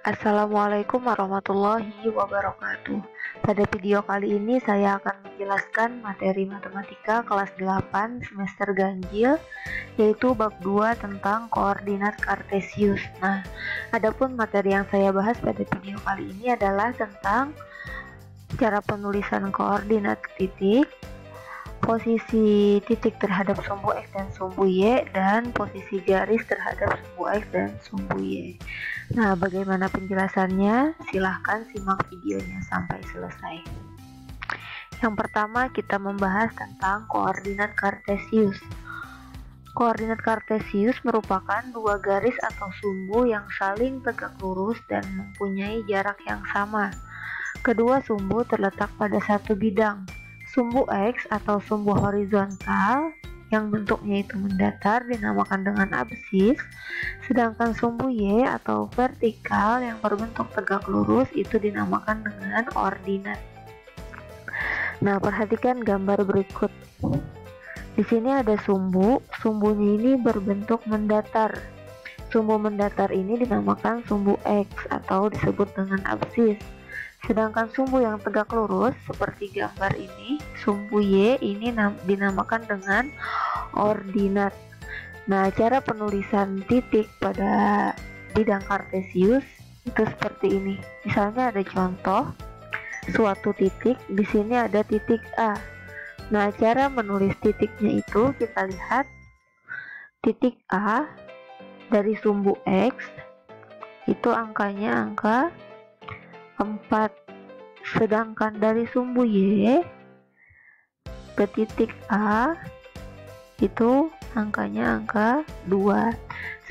Assalamualaikum warahmatullahi wabarakatuh. Pada video kali ini saya akan menjelaskan materi matematika kelas 8 semester ganjil, yaitu bab 2 tentang koordinat kartesius. Nah, adapun materi yang saya bahas pada video kali ini adalah tentang cara penulisan koordinat titik, posisi titik terhadap sumbu X dan sumbu Y, dan posisi garis terhadap sumbu X dan sumbu Y. Nah, bagaimana penjelasannya? Silahkan simak videonya sampai selesai. Yang pertama, kita membahas tentang koordinat kartesius. Koordinat kartesius merupakan dua garis atau sumbu yang saling tegak lurus dan mempunyai jarak yang sama. Kedua sumbu terletak pada satu bidang. Sumbu X atau sumbu horizontal yang bentuknya itu mendatar dinamakan dengan absis, sedangkan sumbu Y atau vertikal yang berbentuk tegak lurus itu dinamakan dengan ordinat. Nah, perhatikan gambar berikut. Di sini ada sumbunya ini berbentuk mendatar. Sumbu mendatar ini dinamakan sumbu X atau disebut dengan absis. Sedangkan sumbu yang tegak lurus seperti gambar ini, sumbu Y ini dinamakan dengan ordinat. Nah, cara penulisan titik pada bidang kartesius itu seperti ini. Misalnya ada contoh suatu titik, di sini ada titik A. Nah, cara menulis titiknya itu kita lihat titik A dari sumbu X itu angkanya angka 4, sedangkan dari sumbu Y ke titik A itu angkanya angka 2,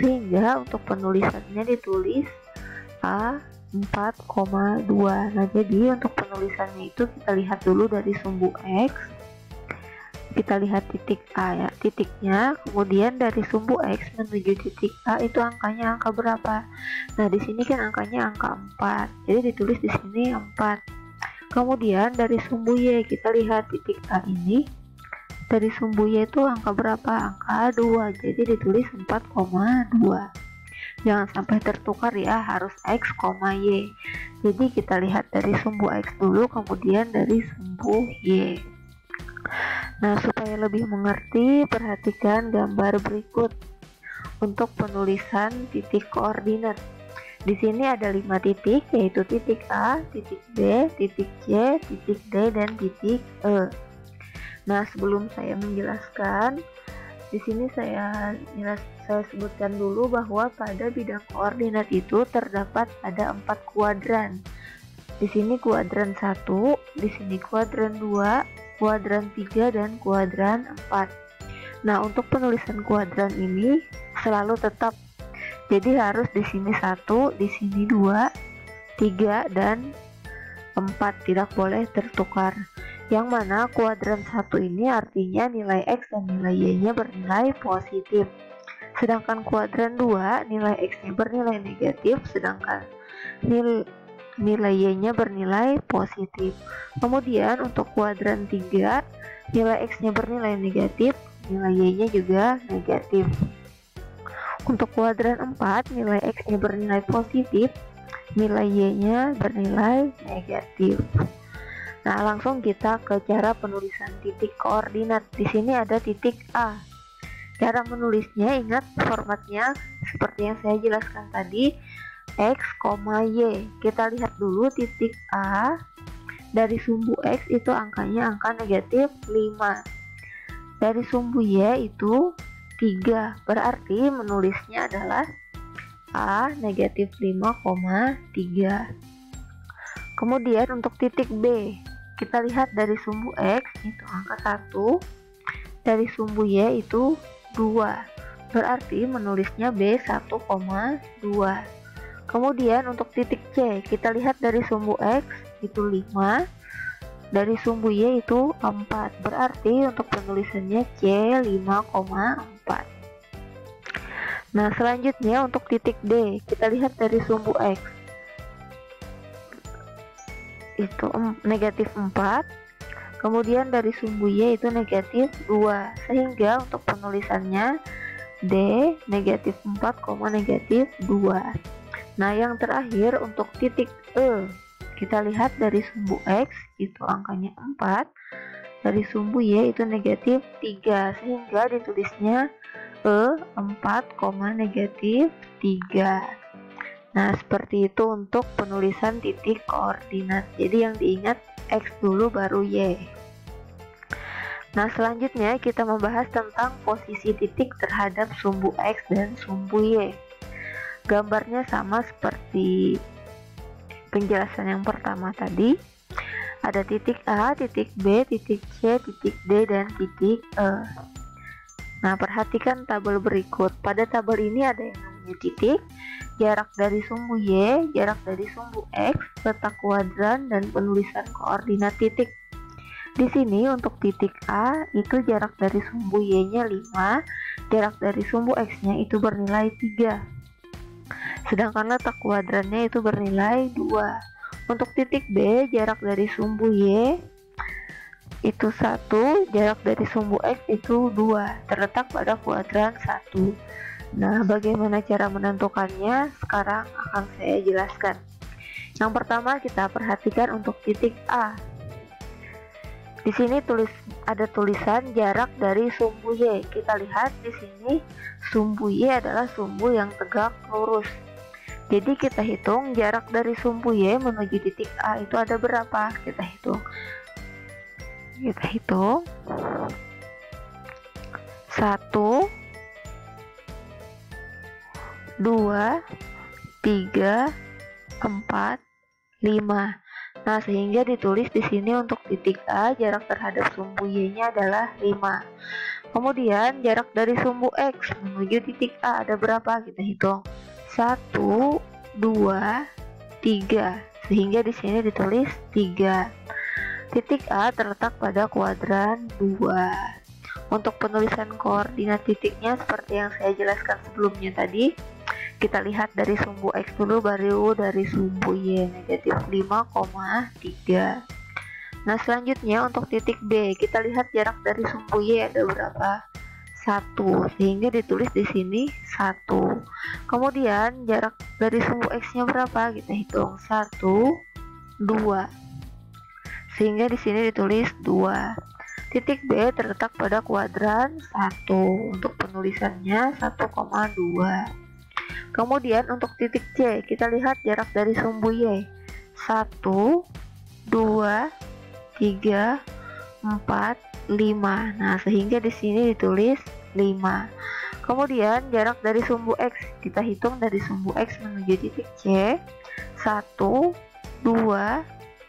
sehingga untuk penulisannya ditulis A 4,2. Nah, jadi untuk penulisannya itu kita lihat dulu dari sumbu X, kita lihat titik A ya, titiknya, kemudian dari sumbu X menuju titik A itu angkanya angka berapa. Nah, di sini kan angkanya angka 4, jadi ditulis di sini 4. Kemudian dari sumbu Y kita lihat titik A ini, dari sumbu Y itu angka berapa? Angka 2, jadi ditulis 4,2. Jangan sampai tertukar ya, harus X, Y. Jadi kita lihat dari sumbu X dulu, kemudian dari sumbu Y. Nah, supaya lebih mengerti, perhatikan gambar berikut untuk penulisan titik koordinat. Di sini ada 5 titik, yaitu titik A, titik B, titik C, titik D, dan titik E. Nah, sebelum saya menjelaskan, di sini saya sebutkan dulu bahwa pada bidang koordinat itu terdapat ada 4 kuadran. Di sini kuadran 1, di sini kuadran 2, kuadran 3, dan kuadran 4. Nah, untuk penulisan kuadran ini selalu tetap. Jadi harus di sini 1, di sini 2, 3, dan 4, tidak boleh tertukar. Yang mana kuadran 1 ini artinya nilai X dan nilai Y-nya bernilai positif. Sedangkan kuadran 2 nilai X-nya bernilai negatif, sedangkan nilai Y-nya bernilai positif. Kemudian untuk kuadran 3 nilai X-nya bernilai negatif, nilai Y-nya juga negatif. Untuk kuadran 4 nilai X-nya bernilai positif, nilai Y-nya bernilai negatif. Nah, langsung kita ke cara penulisan titik koordinat. Di sini ada titik A. Cara menulisnya, ingat formatnya seperti yang saya jelaskan tadi, X, Y. Kita lihat dulu titik A dari sumbu X itu angkanya angka negatif 5. Dari sumbu Y itu 3. Berarti menulisnya adalah A negatif 5,3. Kemudian untuk titik B, kita lihat dari sumbu X itu angka 1, dari sumbu Y itu 2. Berarti menulisnya B 1,2. Kemudian untuk titik C, kita lihat dari sumbu X itu 5, dari sumbu Y itu 4. Berarti untuk penulisannya C 5,4. Nah, selanjutnya untuk titik D, kita lihat dari sumbu X itu negatif 4, kemudian dari sumbu Y itu negatif 2, sehingga untuk penulisannya D negatif 4, negatif 2. Nah, yang terakhir untuk titik E, kita lihat dari sumbu X itu angkanya 4, dari sumbu Y itu negatif 3, sehingga ditulisnya E 4, negatif 3. Nah, seperti itu untuk penulisan titik koordinat. Jadi yang diingat X dulu baru Y. Nah, selanjutnya kita membahas tentang posisi titik terhadap sumbu X dan sumbu Y. Gambarnya sama seperti penjelasan yang pertama tadi. Ada titik A, titik B, titik C, titik D, dan titik E. Nah, perhatikan tabel berikut. Pada tabel ini ada yang namanya titik, jarak dari sumbu Y, jarak dari sumbu X, letak kuadran, dan penulisan koordinat titik. Di sini untuk titik A itu jarak dari sumbu Y-nya 5, jarak dari sumbu X-nya itu bernilai 3. Sedangkan letak kuadrannya itu bernilai 2. Untuk titik B, jarak dari sumbu Y itu 1, jarak dari sumbu X itu 2, terletak pada kuadran 1. Nah, bagaimana cara menentukannya? Sekarang akan saya jelaskan. Yang pertama kita perhatikan untuk titik A. Di sini ada tulisan jarak dari sumbu Y. Kita lihat di sini sumbu Y adalah sumbu yang tegak lurus. Jadi kita hitung jarak dari sumbu Y menuju titik A itu ada berapa? Kita hitung. 1, 2, 3, 4, 5. Nah, sehingga ditulis di sini untuk titik A jarak terhadap sumbu Y-nya adalah 5. Kemudian jarak dari sumbu X menuju titik A ada berapa? Kita hitung. 1, 2, 3. Sehingga di sini ditulis 3. Titik A terletak pada kuadran 2. Untuk penulisan koordinat titiknya seperti yang saya jelaskan sebelumnya tadi, kita lihat dari sumbu X dulu baru dari sumbu Y, negatif 5,3. Nah, selanjutnya untuk titik B, kita lihat jarak dari sumbu Y ada berapa? 1, sehingga ditulis di sini 1. Kemudian jarak dari sumbu X-nya berapa? Kita hitung. 1, 2. Sehingga di sini ditulis 2. Titik B terletak pada kuadran 1. Untuk penulisannya 1,2. Kemudian untuk titik C, kita lihat jarak dari sumbu Y. 1, 2, 3, 4, 5. Nah, sehingga di sini ditulis 5. Kemudian jarak dari sumbu X, kita hitung dari sumbu X menuju titik C. 1, 2,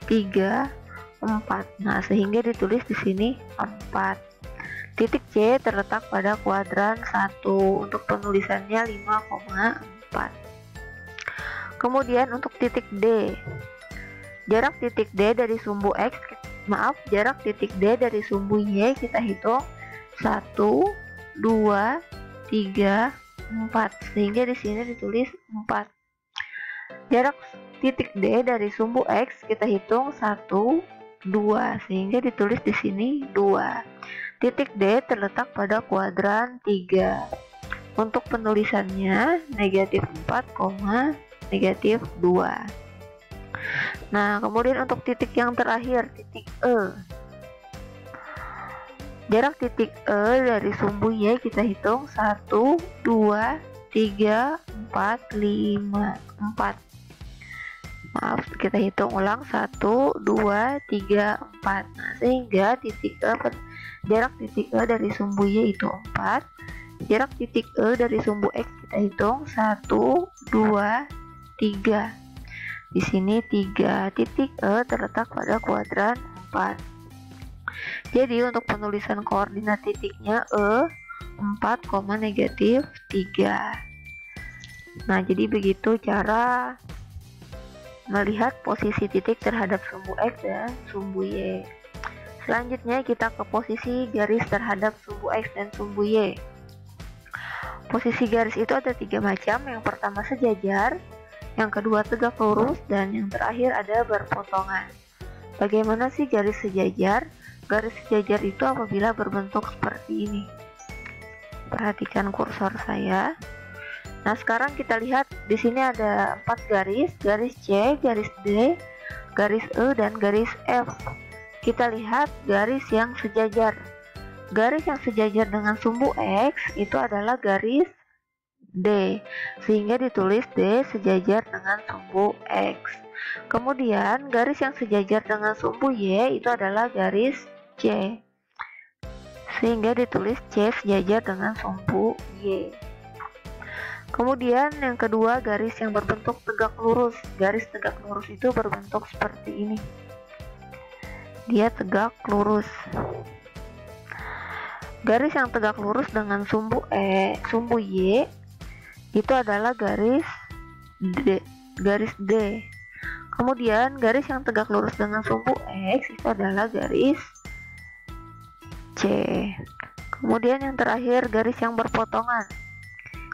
3, 4. Nah, sehingga ditulis di sini 4. Titik C terletak pada kuadran 1. Untuk penulisannya 5,4. Kemudian untuk titik D, jarak titik D dari sumbu X, jarak titik D dari sumbu Y kita hitung 1, 2, 3, 4. Sehingga di sini ditulis 4. Jarak titik D dari sumbu X kita hitung 1, 2. Sehingga ditulis di sini 2. Titik D terletak pada kuadran 3. Untuk penulisannya negatif 4, negatif 2. Nah, kemudian untuk titik yang terakhir, titik E. Jarak titik E dari sumbu Y kita hitung 1, 2, 3, 4, 5, 4. Maaf, kita hitung ulang 1, 2, 3, 4. Nah, sehingga titik E, jarak titik E dari sumbu Y itu 4. Jarak titik E dari sumbu X kita hitung 1, 2, 3. Di sini 3. Titik E terletak pada kuadran 4. Jadi untuk penulisan koordinat titiknya E 4, negatif 3. Nah, jadi begitu cara melihat posisi titik terhadap sumbu X dan sumbu Y. Selanjutnya kita ke posisi garis terhadap sumbu X dan sumbu Y. Posisi garis itu ada 3 macam. Yang pertama sejajar, yang kedua tegak lurus, dan yang terakhir ada berpotongan. Bagaimana sih garis sejajar? Garis sejajar itu apabila berbentuk seperti ini. Perhatikan kursor saya. Nah, sekarang kita lihat di sini ada 4 garis, garis C, garis D, garis E, dan garis F. Kita lihat garis yang sejajar. Garis yang sejajar dengan sumbu X itu adalah garis D, sehingga ditulis D sejajar dengan sumbu X. Kemudian garis yang sejajar dengan sumbu Y itu adalah garis C, sehingga ditulis C sejajar dengan sumbu Y. Kemudian yang kedua, garis yang berbentuk tegak lurus. Garis tegak lurus itu berbentuk seperti ini. Dia tegak lurus. Garis yang tegak lurus dengan sumbu Y itu adalah garis D. Kemudian garis yang tegak lurus dengan sumbu X itu adalah garis C. Kemudian yang terakhir, garis yang berpotongan.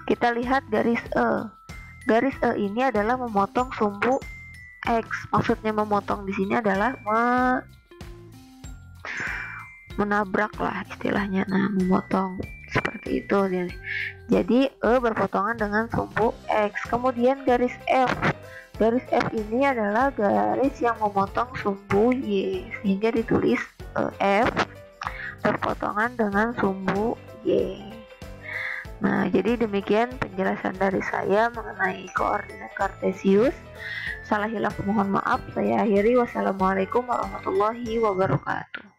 Kita lihat garis E. Garis E ini adalah memotong sumbu X. Maksudnya memotong di sini adalah menabrak lah istilahnya. Nah, memotong seperti itu. Jadi E berpotongan dengan sumbu X. Kemudian garis F. Garis F ini adalah garis yang memotong sumbu Y, sehingga ditulis F berpotongan dengan sumbu Y. Nah, jadi demikian penjelasan dari saya mengenai koordinat kartesius. Salah hilaf mohon maaf. Saya akhiri. Wassalamualaikum warahmatullahi wabarakatuh.